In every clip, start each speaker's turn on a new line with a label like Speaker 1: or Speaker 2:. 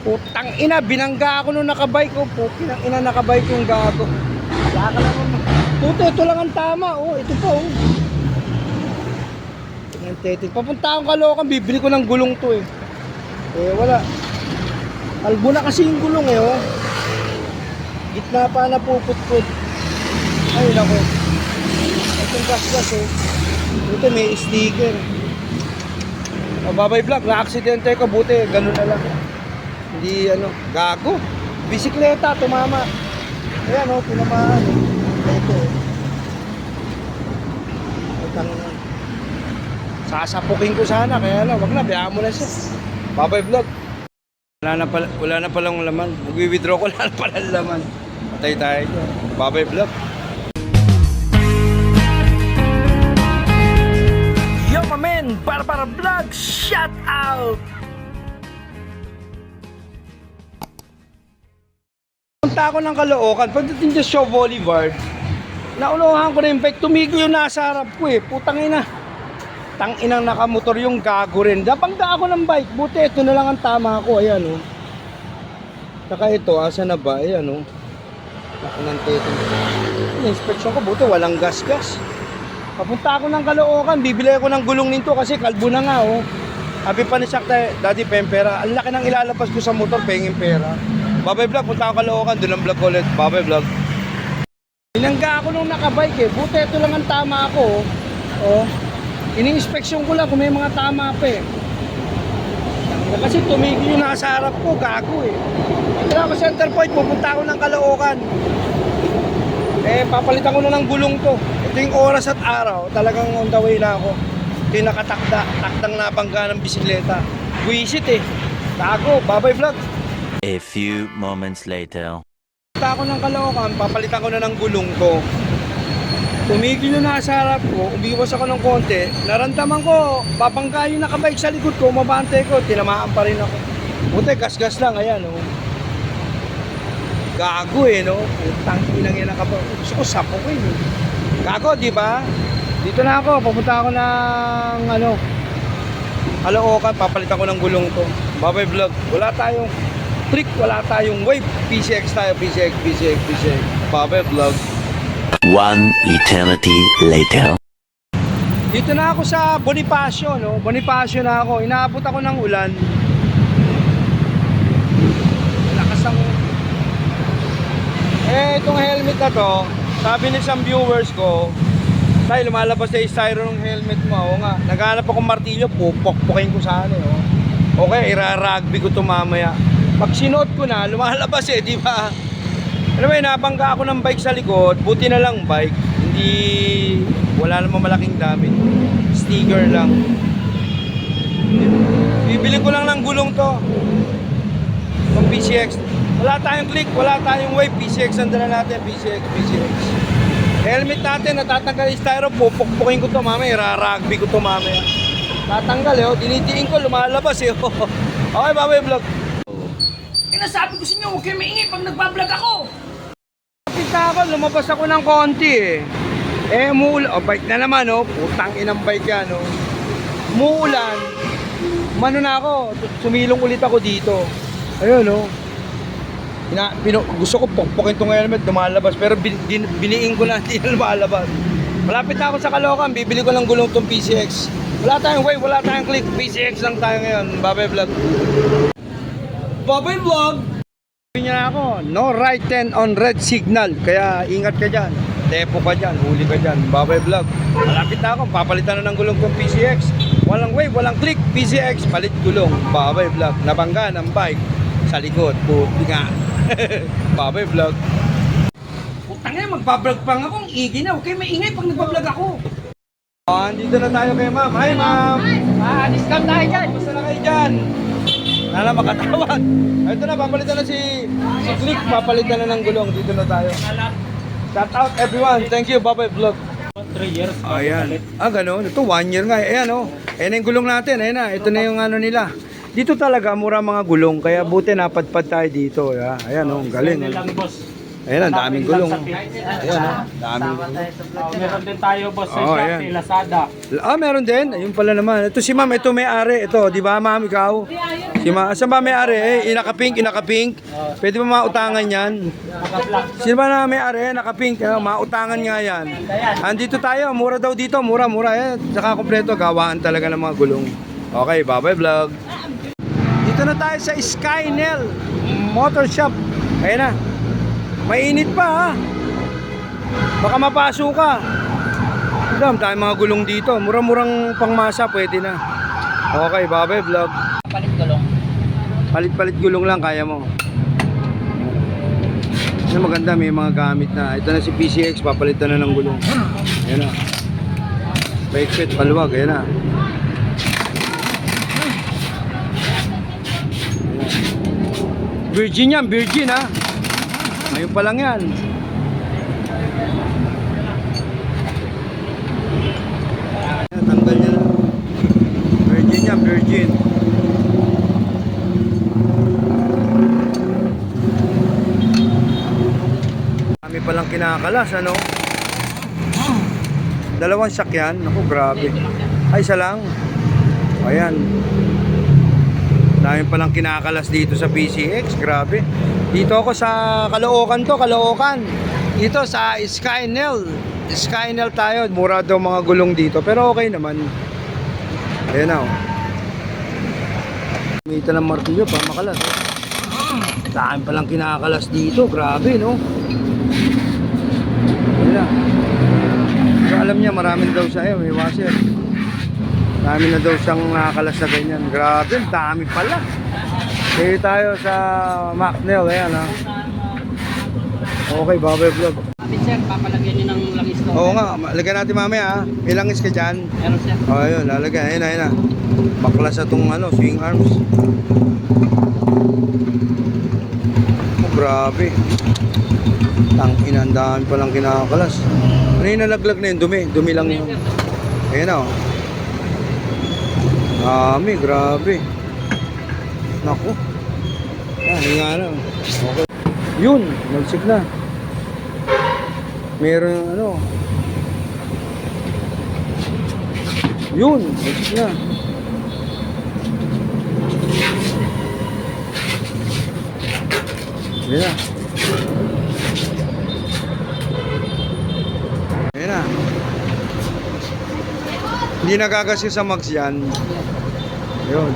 Speaker 1: Putang ina, binangga ako nung nakabike ko. Putang ina, nakabike yung gago. Wala ka naman. Puto, ito lang ang tama. Oh, ito pa oh. Tingnan tetin. Papunta akong Caloocan, bibili ko ng gulong to eh. Eh, wala. Albo na kasi yung gulong eh oh. Gitna pa na puput-put. Ay, nako. Itong gas-gas oh. Ito may sticker. Oh, babay vlog, na-aksidente ko. Buti, ganun na lang. Hindi ano, gago. Bisikleta, tumama. Ayan o, tinamaan. Ito o. Sasapukin ko sana, kaya lang, wag na, biyaan mo na siya. Babay vlog. Wala na palang laman. Mag-withdraw ko, wala na palang laman. Patay tayo. Babay vlog. Yo, my man! Para vlog! Shout out! Punta ako ng Caloocan, pagdating sa Shaw Boulevard, naunahan ko na yung bike, tumigil yung nasa harap ko eh, putang ina. Tanginang nakamotor yung gago rin. Napangga ako ng bike, buti ito na lang ang tama ko, ayan o. Saka ito, asa na ba, ayan o. Inspection ko, buti walang gas-gas. Papunta ako ng Caloocan, bibili ako ng gulong nito kasi kalbo na nga o. Sabi pa ni Sakta, Daddy, pera. Ang laki ng ilalabas ko sa motor, pengin pera. Babay vlog, punta ako Caloocan, doon ang vlog ulit. Babay vlog. Binangga ako nung nakabike eh. Buti ito lang ang tama ako. Oh. Ini-inspeksyon ko lang kung may mga tama pa eh. Kasi tumigil yung nasa harap ko, gago eh. Ito na ako center point, pupunta ako ng Caloocan. Eh, papalitan ko na ng gulong to. Ito yung oras at araw, talagang on the way na ako. Ito yung takdang nabangga ng bisikleta. Buisit eh. Gago, babay vlog.
Speaker 2: A few moments later.
Speaker 1: Punta ako ng Caloocan, papalitan ko na ng gulong ko. Tumigil yung nasa harap ko, umiwas ako ng konti. Naramdaman ko, babangga yung nakabike sa likod ko, mabante ko, tinamaan pa rin ako. Buti, gas-gas lang, ayan oh. Gago eh, no? Tangkinang yan nakabike. Gusto ko sapukin eh. Gago, di ba? Dito na ako, pupunta ako ng Caloocan, papalitan ko ng gulong to. Babay vlog. Wala tayong trick, wala tayong wave. PCX tayo, PCX. Babay vlog.
Speaker 2: One eternity later.
Speaker 1: Dito na ako sa Bonifacio, no? Bonifacio na ako. Inaabot ako ng ulan. Lakas ang... itong helmet na to, sabi ni isang viewers ko, tayo lumalabas na yung styro ng helmet mo. Oo nga, naghanap akong martilyo, pupok-pukin ko sana eh. Oh. Okay, ira-rugby ko to mamaya. Pag sinuot ko na, lumalabas eh, di ba? Anyway, nabangga ako ng bike sa likod. Buti na lang bike. Hindi, wala namang malaking damit. Sticker lang. Bibili ko lang ng gulong to. Ng PCX. Wala tayong click, wala tayong wave. PCX ang dala natin. PCX. Helmet natin, natatanggal yung styro. Pupukpukin ko to mamaya. Rarugby ko to mamaya. Tatanggal eh. Dinidiin ko, lumalabas eh. Okay, babay vlog.
Speaker 3: Nasabi ko sa inyo, huwag kayo maingay pag nagbablog ako.
Speaker 1: Kapita ako, lumabas ako ng konti eh. Umuulan, bike na naman oh. Putang inang bike yan oh. Umuulan. Mano na ako, sumilong ulit ako dito. Ayun oh. Gusto ko pokpokin itong helmet, lumalabas. Pero biniing ko na, hindi na lumalabas. Malapit na ako sa Caloocan, bibili ko ng gulong tong PCX. Wala tayong wave, wala tayong click. PCX lang tayo ngayon. Babay vlog. Babay vlog! Sabi niya ako, no right turn on red signal. Kaya ingat ka dyan. Tepo ka dyan, huli ka dyan. Babay vlog. Malapit na ako, papalitan na ng gulong kong PCX. Walang wave, walang click. PCX, palit gulong. Babay vlog. Nabangga ng bike sa likod. Puti nga. Babay vlog.
Speaker 3: Putang ina, magbablog pa nga akong igi na. Huwag kayo maingay pag nagbablog ako.
Speaker 1: Andito na tayo kay ma'am. Hi ma'am!
Speaker 3: Discount tayo dyan.
Speaker 1: Basta na kayo dyan. Sana makatawag. Ito na, papalitan na si Click. Papalitan na ng gulong. Dito na tayo. Shout out everyone. Thank you. Bye-bye vlog.
Speaker 3: 3 years.
Speaker 1: Ayan. Gano'n. Ito 1 year nga. Ayan o. Ayan na yung gulong natin. Ayan na. Ito na yung ano nila. Dito talaga mura mga gulong. Kaya buti napadpad tayo dito. Ayan o. Galing.
Speaker 3: Lang boss.
Speaker 1: Ayan, ang daming gulong. Ayan, daming gulong.
Speaker 4: Meron din tayo boss sa
Speaker 1: Oh,
Speaker 4: Shopee,
Speaker 1: ayan.
Speaker 4: Lazada.
Speaker 1: Meron din. Ayun pala naman. Ito si ma'am, ito may-ari. Ito, di ba ma'am, ikaw? Si ma'am, saan ba may-ari? Inaka-pink. Pwede ba mautangan yan? Sino ba na may-ari? Naka-pink. Mautangan nga yan. Andito tayo. Mura daw dito. Mura. Saka kompleto. Gawaan talaga ng mga gulong. Okay, bye-bye vlog. Dito na tayo sa Skynel Motor Shop. Ayan na. Mainit pa ha. Baka mapasok ka. Dam tayo mga gulong dito. Mura-murang pangmasa pwede na. Okay, bye-bye vlog.
Speaker 3: Palit gulong.
Speaker 1: Palit-palit gulong lang kaya mo. Ano maganda, may mga gamit na. Ito na si PCX, papalitan na ng gulong. Ayan na. Backseat, paluwag, ayan na. Virgin yan, virgin ha. Ngayon pa lang yan. Tanggal niya na. Virgin yan, virgin. Kami palang kinakalas, ano? Dalawang sakyan. Naku, grabe. Ay, isa lang. Ayan. Dami palang kinakalas dito sa PCX. Grabe. Dito ako sa Caloocan to, Caloocan. Dito sa Skynel. Skynel tayo. Mura daw mga gulong dito. Pero okay naman. Ayan na. Kumita ng martilyo para makalas. Dami palang kinakalas dito. Grabe, no? Ayan na. So, alam niya, marami daw siya. May washer. Dami na daw siyang nakakalas na ganyan. Grabe, dami pala. Kaya tayo sa Macnel, ayan ha. Okay, bye-bye vlog.
Speaker 3: Sir, papalagyan niyo ng langis ko.
Speaker 1: Oo nga, lagyan natin mamaya ha. May langis ka dyan.
Speaker 3: Meron siya.
Speaker 1: O, ayun, lalagyan. Ayun na. Baklas na itong swing arms. Oh, grabe. Tangina, ang dami palang kinakalas. Ano yung nalaglag na yun? Dumi lang yun. Ayun na, dami, grabe. Naku. Hinga na. Okay. Yun, nagsik na. Meron ano. Yun, nagsik na. Ayan na. Ayan na. Hindi nagagas sa mags yan. Yun.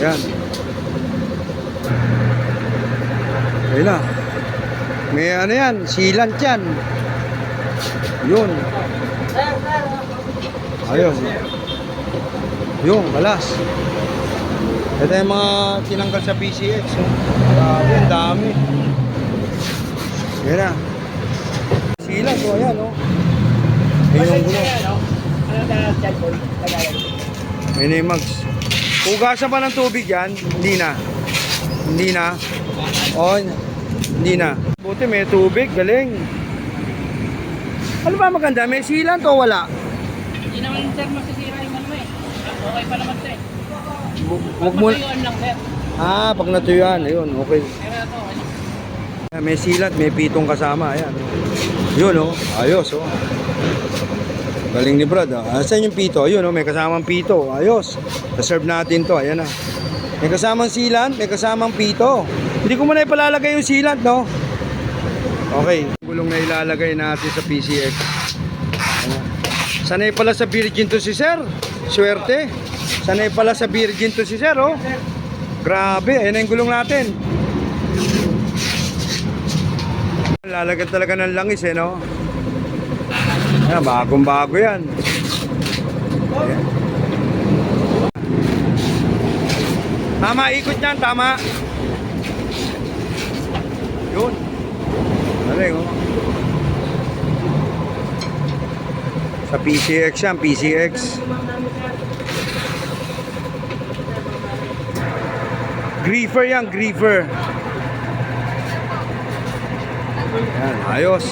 Speaker 1: Yan. Ayun na. May ano yan, sealant yan. Yun. Ayun. Yung, balas. Ito yung mga tinanggal sa PCX. Grabe, ang dami. Yan na. Sealant, o ayan, o. Ayun yung gulo. Ayun na yung mags. Hugasan pa ng tubig yan? Hindi na. Hindi na. O, hindi na. Buti may tubig, galing. Ano ba maganda? May sealant o wala?
Speaker 3: Hindi naman sir masisira yung ano eh. Okay pa naman sir.
Speaker 1: Huwag mo.
Speaker 3: Matuyuan lang sir.
Speaker 1: Pag natuyuan, ayun, okay.
Speaker 3: Pero ito, ano?
Speaker 1: May sealant, may pitong kasama, ayan. Yun, oh. Ayos, oh. Galing ni Brad, ah. Saan yung pito? Ayun, oh, may kasamang pito. Ayos. Reserve natin to, ayan na. May kasamang sealant, may kasamang pito. Hindi ko muna ipalalagay yung sealant, no? Okay. Gulong na ilalagay natin sa PCX. Ayan. Sanay pala sa Virgin to si Sir. Swerte. Sanay pala sa Virgin to si Sir, oh. Grabe, ayan na yung gulong natin. Lalagyan talaga ng langis, eh, no? Ayan, bagong-bago yan. Ayan. Tama, ikot yan, tama. Yun. Galing, oh. Sa PCX yan, PCX. Griefer yan, griefer. Ayan, ayos.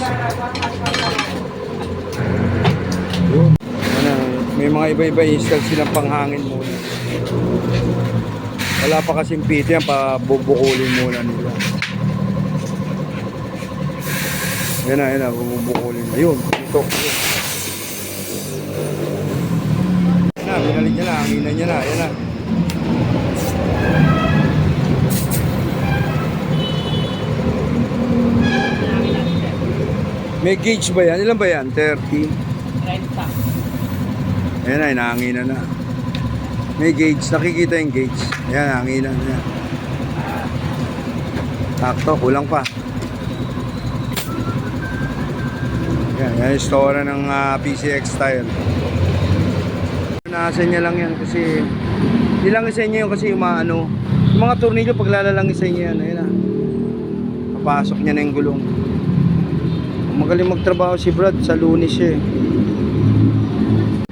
Speaker 1: Yun. May mga iba-iba install silang panghangin muna. Wala pa kasing pito yan, pabubukulin muna nila. Yan na, bubukulin. Ayun, ito. Yan na, binalik niya na, hanginan niya na, yan na. May gauge ba yan? Ilan ba yan? 30?
Speaker 3: 30.
Speaker 1: Ayan na, inahanginan na. May gauge, nakikita yung gauge. Ayan, hanginan na. Takto, kulang pa. Ayan, yan yung store ng PCX style. Nasa niya lang yan kasi ilang isa niya yun kasi yung mga yung mga tornilyo paglalalang isa niya yan. Ayan na. Papasok niya na yung gulong. Magaling magtrabaho si Brad sa Lunes eh.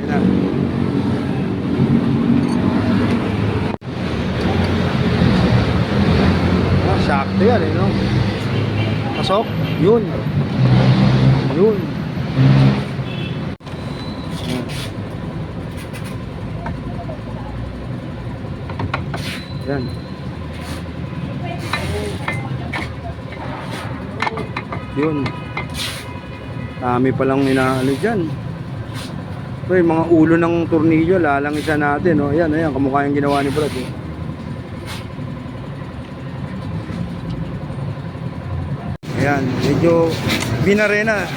Speaker 1: Yan na. Sakto yan eh, no? Pasok. Yun. Yun. Yan. Yun. Dami palang inaano dyan. Ito yung mga ulo ng tornilyo, lalangisa natin. Oh. Ayan, ayan, kamukha yung ginawa ni Brad. Eh. Ayan, medyo binarena.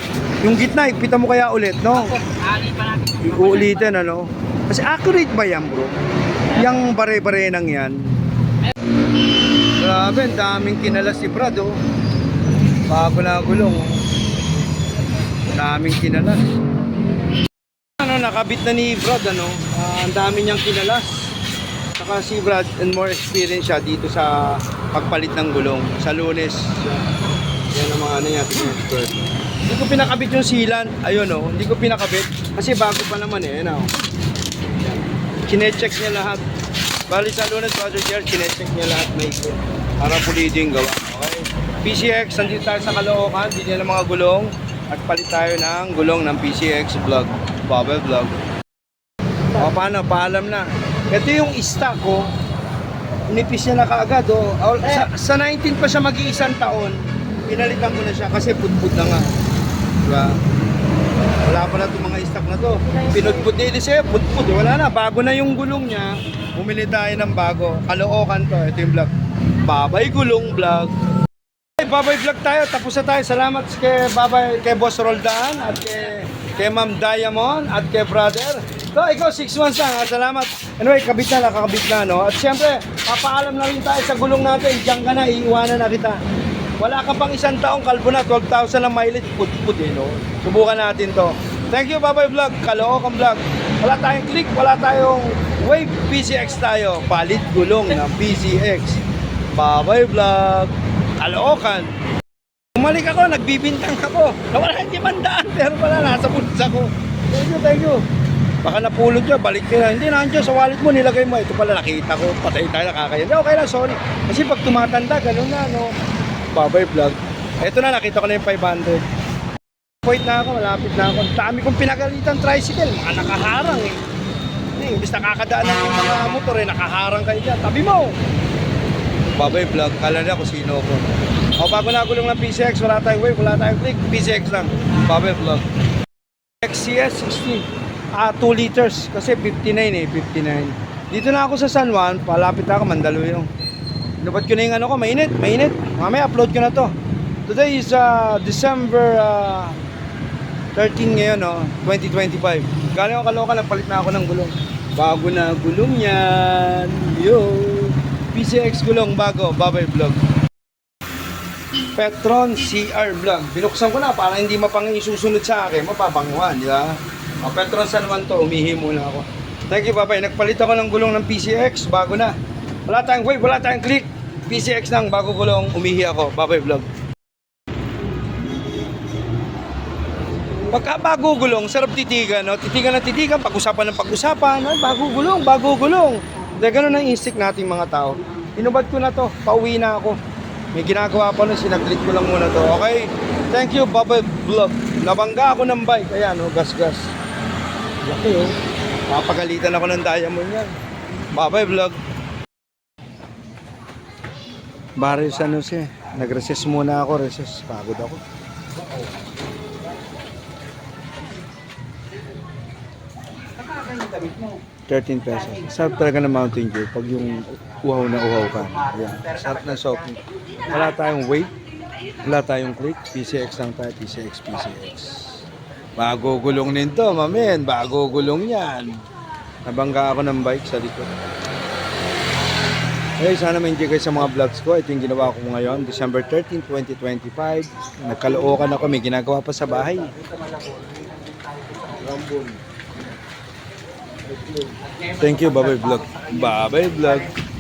Speaker 1: Yung gitna, ipita mo kaya ulit, no?
Speaker 3: Ali pa natin.
Speaker 1: Uulitin, ano? Kasi accurate ba yan, bro? Yung bare-barenang yan. Grabe, ang daming kinalas si Brad, oh. Bago na gulong, oh. Daming kinalas. Ano, nakabit na ni Brad, ano? Ang dami niyang kinalas. Saka si Brad, and more experience siya dito sa pagpalit ng gulong sa Lunes. Yan ang mga ano niya, expert. Hindi ko pinakabit yung sealant. Ayun, oh. Hindi ko pinakabit. Kasi bago pa naman eh. Ano? Kine-check niya lahat. Bali sa Lunes, Brother Jer, kine-check niya lahat may ikot. Para pulido yung gawa. Okay? PCX, nandito tayo sa Caloocan. Bili ng mga gulong. At palit tayo ng gulong ng PCX vlog. Bubble vlog. O paano? Paalam na. Ito yung stock ko. Nipis niya na kaagad. Oh. Sa 19 pa siya mag-iisang taon. Pinalitan ko na siya kasi pudpud na nga. Diba? Wala pa na itong mga stock na to. Pinudpud din siya, pudpud. Wala na. Bago na yung gulong niya. Bumili tayo ng bago. Caloocan to. Ito yung vlog. Babay Gulong Vlog. Babay Vlog tayo. Tapos na tayo. Salamat kay Boss Roldan at kay Ma'am Diamond at kay Brother. So, ikaw 6 months lang. Salamat. Anyway, kabit na, nakakabit na, no? At syempre, papaalam na rin tayo sa gulong natin. Diyan ka na, iiwanan na kita. Wala ka pang isang taong kalbo na, 12,000 ang mileage. Pud-pud eh, no? Subukan natin to. Thank you, Babay Vlog. Caloocan Vlog. Wala tayong click, wala tayong wave. PCX tayo. Palit gulong ng PCX. Babay Vlog. Caloocan. Bumalik ako, nagbibintang ako. Nawala yung 500, pero pala nasa bulsa ko. Thank you. Baka napulot nyo, balik nyo na. Hindi, nandiyan sa wallet mo, nilagay mo. Ito pala, nakita ko. Patay tayo, nakakaya. Okay lang, sorry. Kasi pag tumatanda, ganun na, no? Babay Vlog. Ito na, nakita ko na yung 500. Point na ako, malapit na ako. Dami kong pinagalitan tricycle. Mga nakaharang eh. Hindi, imbis nakakadaan ng mga motor eh, nakaharang kayo dyan. Tabi mo! Babay Vlog, kala nila kung sino ako. O, bago na gulong ng PCX, wala tayong wave, wala tayong click, PCX lang. Babay Vlog. XCS 60. 2 liters. Kasi 59 eh, 59. Dito na ako sa San Juan, palapit na ako, Mandaluyong. Inubad ko na yung ano ko, mainit. Mamaya upload ko na to. Today is December 13 ngayon, no? 2025. Galing ako Caloocan, nagpalit na ako ng gulong. Bago na gulong yan. Yo! PCX gulong bago, Babay Vlog. Petron CR Vlog. Binuksan ko na para hindi mapang-isusunod sa akin, mapabanguhan, di ba? Petron San Juan to, umihi muna ako. Thank you, Babay. Nagpalit ako ng gulong ng PCX, bago na. Wala tayong wave, wala tayong click. PCX lang, bago gulong, umihi ako. Babay Vlog. Pagka bago gulong, sarap titigan, no? Titigan ng titigan, pag-usapan ng pag-usapan, no? Bago gulong. Dahil ganun ang instinct nating mga tao. Inubad ko na to, pauwi na ako. May ginagawa pa nun, sinaglit ko lang muna to, okay? Thank you, Babay Vlog. Nabangga ako ng bike, ayan, no? Gas. Laki, oh. Papagalitan ako ng diamond yan. Bye-bye vlog. Barrio San Jose. Nag-recess muna ako. Recess. Pagod ako.
Speaker 3: Nakakain yung damit mo.
Speaker 1: 13 pesos. Sarap talaga ng Mountain Dew pag yung uhaw na uhaw ka. Yan. Sarap ng soft drink. Wala tayong weight. Wala tayong click. PCX lang tayo. PCX. Bago gulong nito, mamen. Bago gulong yan. Nabangga ako ng bike sa likod. Hey, sana ma-enjoy kayo sa mga vlogs ko. Ito yung ginawa ko ngayon. December 13, 2025. Nagkalookan ako. May ginagawa pa sa bahay. Thank you. Bye-bye vlog. Bye-bye vlog.